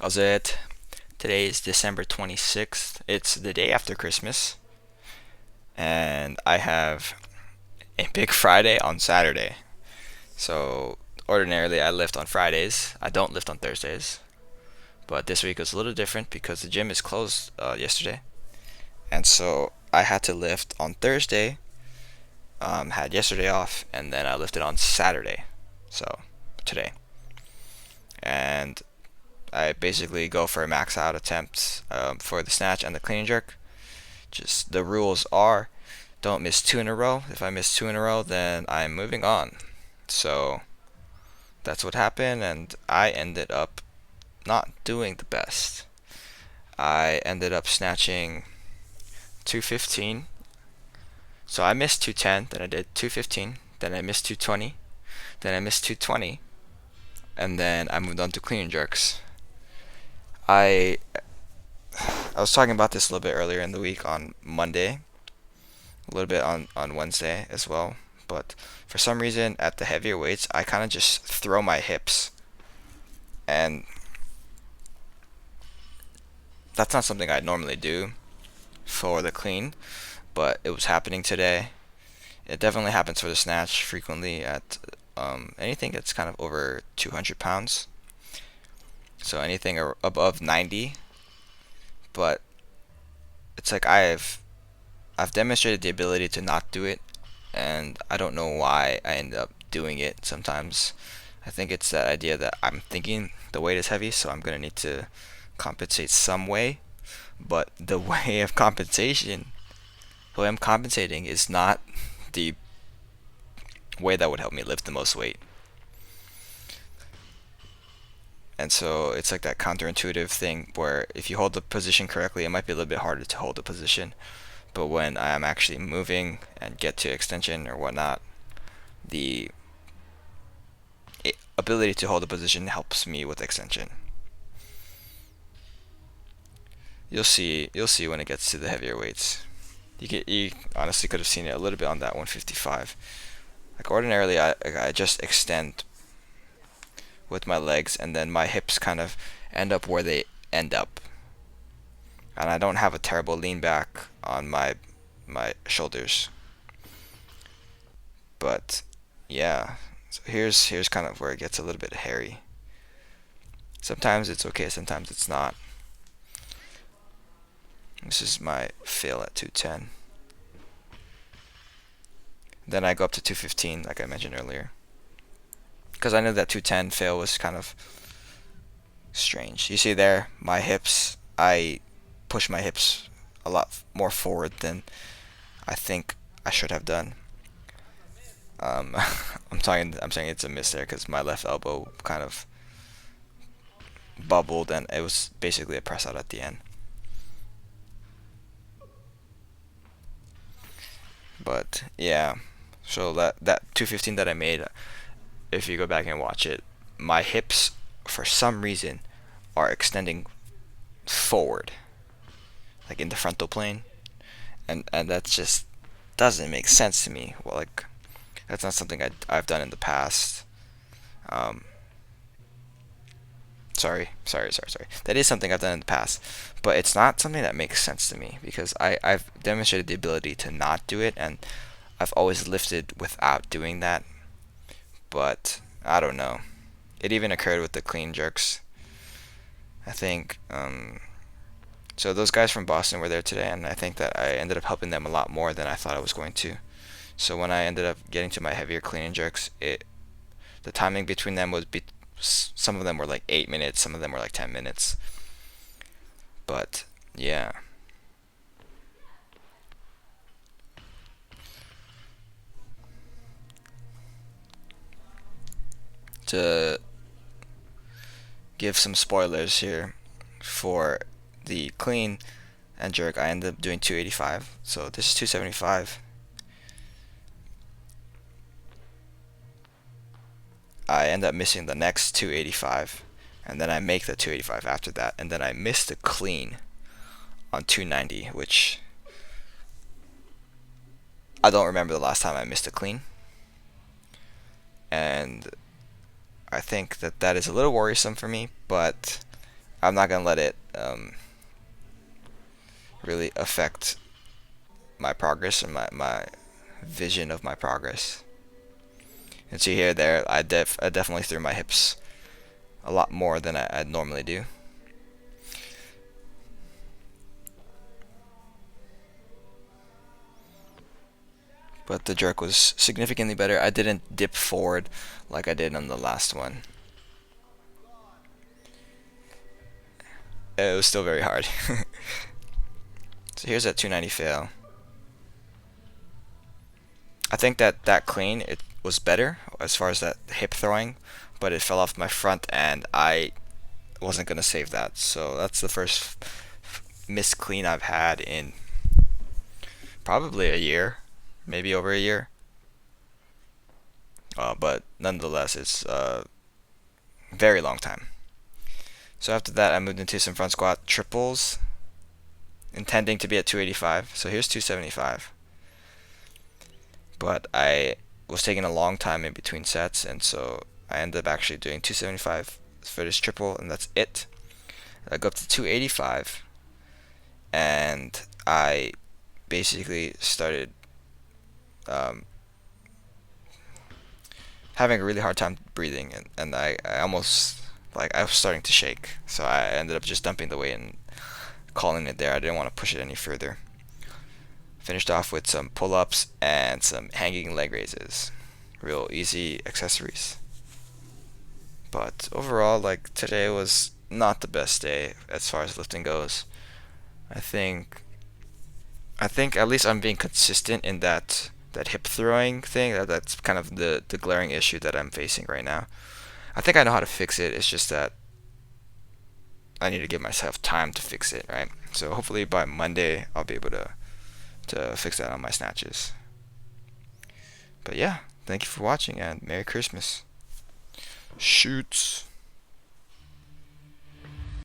How's it? Today is December 26th. It's the day after Christmas, and I have a big Friday on Saturday. So, ordinarily, I lift on Fridays. I don't lift on Thursdays. But this week was a little different because the gym is closed yesterday. And so, I had to lift on Thursday, had yesterday off, and then I lifted on Saturday. So, today. And I basically go for a max out attempts for the snatch and the clean and jerk. Just the rules are don't miss two in a row. If I miss two in a row, then I'm moving on. So that's what happened, and I ended up not doing the best. I ended up snatching 215. So I missed 210, then I did 215, then I missed 220, then I missed 220, and then I moved on to clean and jerks. I I was talking about this a little bit earlier in the week on Monday, a little bit on Wednesday as well. But for some reason, at the heavier weights, I kind of just throw my hips. And that's not something I normally do for the clean, but it was happening today. It definitely happens for the snatch frequently at anything that's kind of over 200 pounds. So anything above 90. But it's like I've demonstrated the ability to not do it, and I don't know why I end up doing it sometimes. I think it's that idea that I'm thinking the weight is heavy, so I'm gonna need to compensate some way. But the way of compensation, the way I'm compensating is not the way that would help me lift the most weight. And so it's like that counterintuitive thing where if you hold the position correctly, it might be a little bit harder to hold the position. But when I'm actually moving and get to extension or whatnot, the ability to hold the position helps me with extension. You'll see when it gets to the heavier weights. You honestly could have seen it a little bit on that 155. Like ordinarily, I just extend with my legs, and then my hips kind of end up where they end up, and I don't have a terrible lean back on my shoulders. But yeah, so here's kind of where it gets a little bit hairy. Sometimes it's okay, sometimes it's not. This is my fail at 210. Then I go up to 215, like I mentioned earlier, because I knew that 210 fail was kind of strange. You see there, my hips, I push my hips a lot more forward than I think I should have done. Um, I'm saying it's a miss there because my left elbow kind of bubbled, and it was basically a press out at the end. But yeah, so that 215 that I made, if you go back and watch it, my hips for some reason are extending forward, like in the frontal plane, and that just doesn't make sense to me. Well, like that's not something I've done in the past. Um, sorry. That is something I've done in the past, but it's not something that makes sense to me because I've demonstrated the ability to not do it, and I've always lifted without doing that. But I don't know. It even occurred with the clean jerks. I think so. Those guys from Boston were there today, and I think that I ended up helping them a lot more than I thought I was going to. So when I ended up getting to my heavier clean and jerks, the timing between them was some of them were like 8 minutes, some of them were like 10 minutes. But yeah, to give some spoilers here for the clean and jerk, I ended up doing 285. So this is 275. I end up missing the next 285, and then I make the 285 after that, and then I miss the clean on 290, which I don't remember the last time I missed a clean, and I think that that is a little worrisome for me, but I'm not gonna let it really affect my progress and my vision of my progress. And see here, there, I definitely threw my hips a lot more than I'd normally do. But the jerk was significantly better. I didn't dip forward like I did on the last one. It was still very hard. So here's that 290 fail. I think that clean, it was better as far as that hip throwing, but it fell off my front and I wasn't gonna save that. So that's the first missed clean I've had in probably a year, maybe over a year. But nonetheless, it's a very long time. So after that, I moved into some front squat triples, intending to be at 285. So here's 275. But I was taking a long time in between sets, and so I ended up actually doing 275 for this triple, and that's it. I go up to 285, and I basically started having a really hard time breathing, and I almost, like, I was starting to shake. So I ended up just dumping the weight and calling it there. I didn't want to push it any further. Finished off with some pull-ups and some hanging leg raises. Real easy accessories. But overall, like, today was not the best day as far as lifting goes. I think I think at least I'm being consistent in that hip throwing thing. That's kind of the glaring issue that I'm facing right now. I think I know how to fix it. It's just that I need to give myself time to fix it, right? So hopefully by Monday I'll be able to fix that on my snatches. But yeah, thank you for watching and Merry Christmas. Shoots.